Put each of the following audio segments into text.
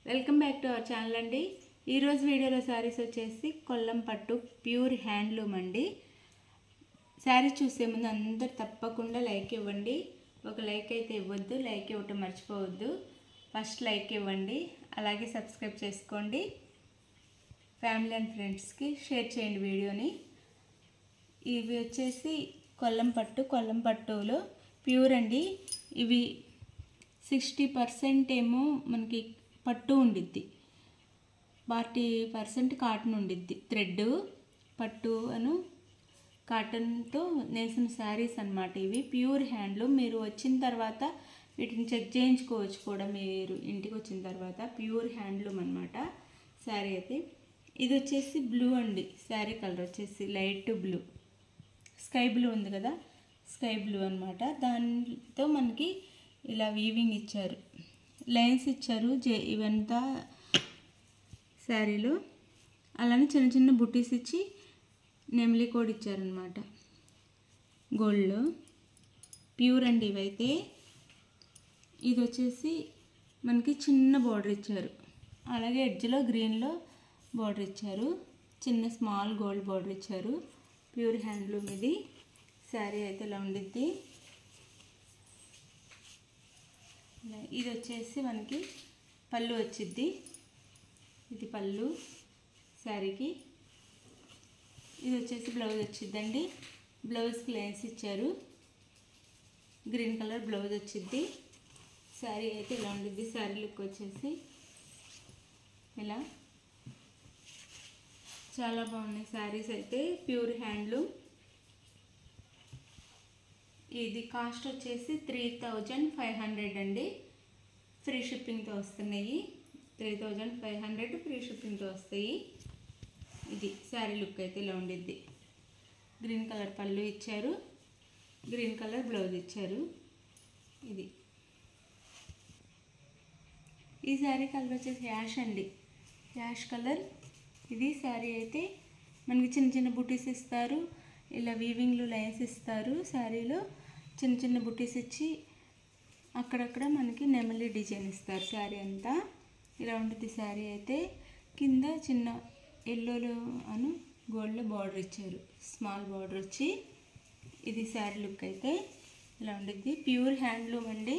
Welcome back to our channel అండి. ఈరోజు వీడియోలో శారీస్ వచ్చేసి కొల్లం పట్టు ప్యూర్ హ్యాండ్లూమ్ అండి. శారీ చూసే ముందు అందరు తప్పకుండా లైక్ ఇవ్వండి. ఒక లైక్ అయితే ఇవ్వద్దు, లైక్ ఇవ్వటం మర్చిపోవద్దు. ఫస్ట్ లైక్ ఇవ్వండి, అలాగే సబ్స్క్రైబ్ చేసుకోండి. ఫ్యామిలీ అండ్ ఫ్రెండ్స్కి షేర్ చేయండి వీడియోని. ఇవి వచ్చేసి కొల్లం పట్టులో ప్యూర్ అండి. ఇవి 60% ఏమో మనకి పట్టు ఉండిద్ది, 40% కాటన్ ఉండిద్ది. థ్రెడ్ పట్టు అను కాటన్తో నేసిన శారీస్ అన్నమాట. ఇవి ప్యూర్ హ్యాండ్లూమ్. మీరు వచ్చిన తర్వాత వీటిని చెక్ చేయించుకోవచ్చు కూడా మీరు ఇంటికి వచ్చిన తర్వాత. ప్యూర్ హ్యాండ్లూమ్ అన్నమాట శారీ అయితే. ఇది వచ్చేసి బ్లూ అండి. శారీ కలర్ వచ్చేసి లైట్ బ్లూ, స్కై బ్లూ ఉంది కదా, స్కై బ్లూ అన్నమాట. దాంతో మనకి ఇలా వీవింగ్ ఇచ్చారు, లైన్స్ ఇచ్చారు ఇవంతా శారీలో. అలానే చిన్న చిన్న బుట్టీస్ ఇచ్చి నెమలి కోడ్ ఇచ్చారనమాట గోల్డ్లో. ప్యూర్ అండి ఇవైతే. ఇది వచ్చేసి మనకి చిన్న బార్డర్ ఇచ్చారు, అలాగే ఎడ్జ్లో గ్రీన్లో బార్డర్ ఇచ్చారు, చిన్న స్మాల్ గోల్డ్ బార్డర్ ఇచ్చారు. ప్యూర్ హ్యాండ్లూమ్ ఇది. శారీ అయితే ఇలా ఉండిద్ది. ఇది వచ్చేసి మనకి పళ్ళు వచ్చిద్ది. ఇది పళ్ళు శారీకి. ఇది వచ్చేసి బ్లౌజ్ వచ్చిద్దండి. బ్లౌజ్కి లైన్స్ ఇచ్చారు, గ్రీన్ కలర్ బ్లౌజ్ వచ్చిద్ది. శారీ అయితే ఇలా ఉండిద్ది. శారీ లుక్ వచ్చేసి ఇలా చాలా బాగున్నాయి శారీస్ అయితే. Pure handloom. ఇది కాస్ట్ వచ్చేసి 3500 అండి. ఫ్రీ షిప్పింగ్తో వస్తున్నాయి. 3500 ఫ్రీ షిప్పింగ్తో వస్తాయి. ఇది శారీ లుక్ అయితే ఇలా ఉండిద్ది. గ్రీన్ కలర్ పళ్ళు ఇచ్చారు, గ్రీన్ కలర్ బ్లౌజ్ ఇచ్చారు. ఇది ఈ శారీ కలర్ వచ్చేసి యాష్ అండి, యాష్ కలర్. ఇది శారీ అయితే మనకి చిన్న చిన్న బుటీస్ ఇస్తారు, ఇలా వీవింగ్లు లైన్స్ ఇస్తారు. శారీలో చిన్న చిన్న బుటీస్ ఇచ్చి అక్కడక్కడ మనకి నెమలి డిజైన్ ఇస్తారు. శారీ అంతా ఇలా ఉంటుంది. శారీ అయితే కింద చిన్న ఎల్లోలో అను గోల్డ్లో బార్డర్ ఇచ్చారు, స్మాల్ బార్డర్ వచ్చి. ఇది శారీ లుక్ అయితే ఇలా ఉంటుంది. ప్యూర్ హ్యాండ్లూమ్ అండి.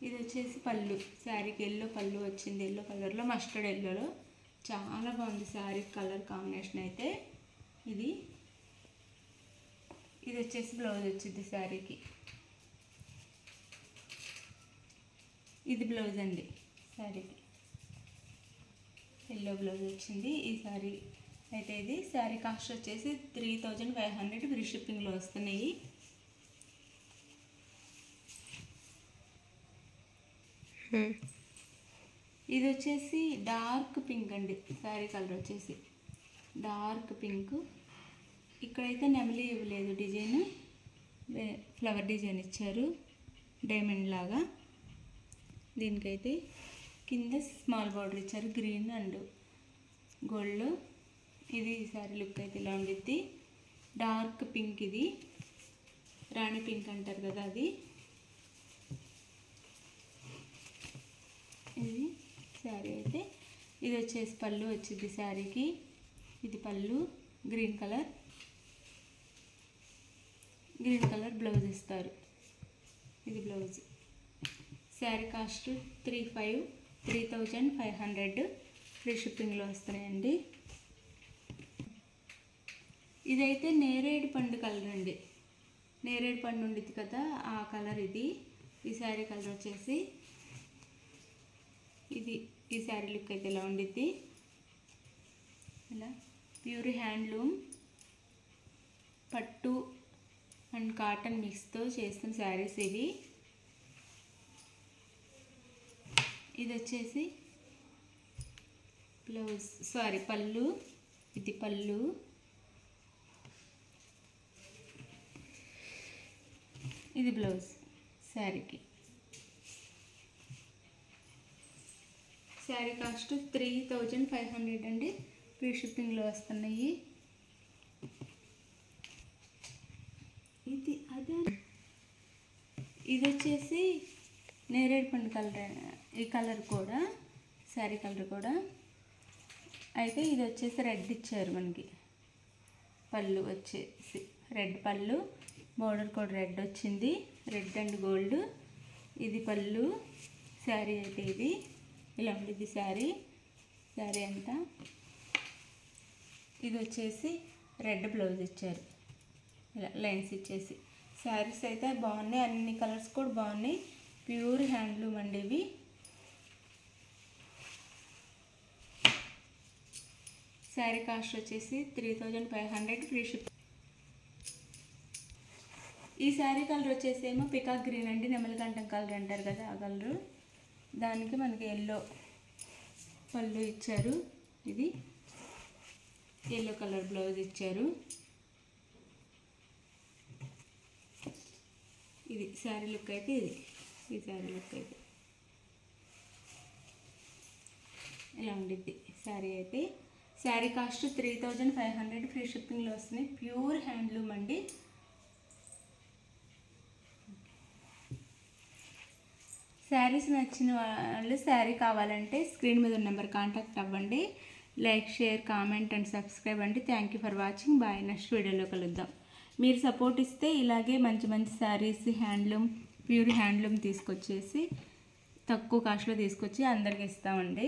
ఇది వచ్చేసి పళ్ళు. శారీకి ఎల్లో పళ్ళు వచ్చింది, ఎల్లో కలర్లో, మస్టర్డ్ ఎల్లోలో. చాలా బాగుంది శారీ కలర్ కాంబినేషన్ అయితే. ఇది వచ్చేసి బ్లౌజ్ వచ్చింది శారీకి. ఇది బ్లౌజ్ అండి శారీకి, ఎల్లో బ్లౌజ్ వచ్చింది. ఈ శారీ అయితే ఇది. శారీ కాస్ట్ వచ్చేసి 3500 ఫ్రీ షిప్పింగ్లో వస్తున్నాయి. ఇది వచ్చేసి డార్క్ పింక్ అండి. శారీ కలర్ వచ్చేసి డార్క్ పింక్. ఇక్కడైతే నెమలి ఇవ్వలేదు, డిజైన్ ఫ్లవర్ డిజైన్ ఇచ్చారు డైమండ్ లాగా. దీనికైతే కింద స్మాల్ బార్డర్ ఇచ్చారు, గ్రీన్ అండ్ గోల్డ్లో. ఇది శారీ లుక్ అయితే ఇలా ఉండిద్ది. డార్క్ పింక్, ఇది రాణి పింక్ అంటారు కదా అది. ఇది శారీ అయితే. ఇది వచ్చేసి పళ్ళు వచ్చింది శారీకి. ఇది పళ్ళు, గ్రీన్ కలర్ బ్లౌజ్ ఇస్తారు. ఇది బ్లౌజ్. శారీ కాస్ట్ 3500 ఫ్రీ షిప్పింగ్లో వస్తున్నాయండి. ఇదైతే నేరేడు పండు కలర్ అండి. నేరేడు పండు ఉండిద్ది కదా, ఆ కలర్ ఇది. ఈ శారీ కలర్ వచ్చేసి ఇది. ఈ శారీ లుక్ అయితే ఇలా ఉండిద్ది. ఇలా ప్యూర్ హ్యాండ్లూమ్ పట్టు అండ్ కాటన్ మిక్స్తో చేస్తున్న శారీస్ ఇవి. ఇది వచ్చేసి బ్లౌజ్, పళ్ళు. ఇది పళ్ళు. ఇది బ్లౌజ్ శారీకి. శారీ కాస్ట్ 3500 అండి. ఫ్రీ షిప్పింగ్లో వస్తున్నాయి. ఇది వచ్చేసి నేరేడు పండు కలర్, ఈ కలర్ కూడా శారీ కలర్ కూడా. అయితే ఇది వచ్చేసి రెడ్ ఇచ్చారు మనకి, పళ్ళు వచ్చేసి రెడ్ పళ్ళు, బోర్డర్ కూడా రెడ్ వచ్చింది, రెడ్ అండ్ గోల్డ్. ఇది పళ్ళు, శారీ అయితే ఇది ఇలా ఉండేది శారీ అంతా. ఇది వచ్చేసి రెడ్ బ్లౌజ్ ఇచ్చారు, ఇలా లైన్స్ ఇచ్చేసి. శారీస్ అయితే బాగున్నాయి, అన్ని కలర్స్ కూడా బాగున్నాయి, ప్యూర్ హ్యాండ్లూమ్ అండి ఇవి. శారీ కాస్ట్ వచ్చేసి 3500 ఫ్రీ షిప్. ఈ శారీ కలర్ వచ్చేసి ఏమో పికాక్ గ్రీన్ అండి, నెమలికంఠం కలర్ అంటారు కదా ఆ కలరు. దానికి మనకి ఎల్లో పళ్ళు ఇచ్చారు, ఇది ఎల్లో కలర్ బ్లౌజ్ ఇచ్చారు. ఇది శారీ లుక్ అయితే ఇది, ఈ శారీ లుక్ అయితే ఇలా ఉండిద్ది శారీ అయితే. శారీ కాస్ట్ 3500 ఫ్రీ షిప్పింగ్లో వస్తున్నాయి, ప్యూర్ హ్యాండ్లూమ్ అండి. శారీస్ నచ్చిన వాళ్ళు, శారీ కావాలంటే స్క్రీన్ మీద ఉన్న నెంబర్ కాంటాక్ట్ అవ్వండి. Like, share, comment and subscribe అండి. Thank you for watching. Bye. Next వీడియోలో కలుద్దాం. మీరు సపోర్ట్ ఇస్తే ఇలాగే మంచి మంచి శారీస్, హ్యాండ్లూమ్, ప్యూర్ హ్యాండ్లూమ్ తీసుకొచ్చేసి తక్కువ కాస్ట్లో తీసుకొచ్చి అందరికి ఇస్తామండి.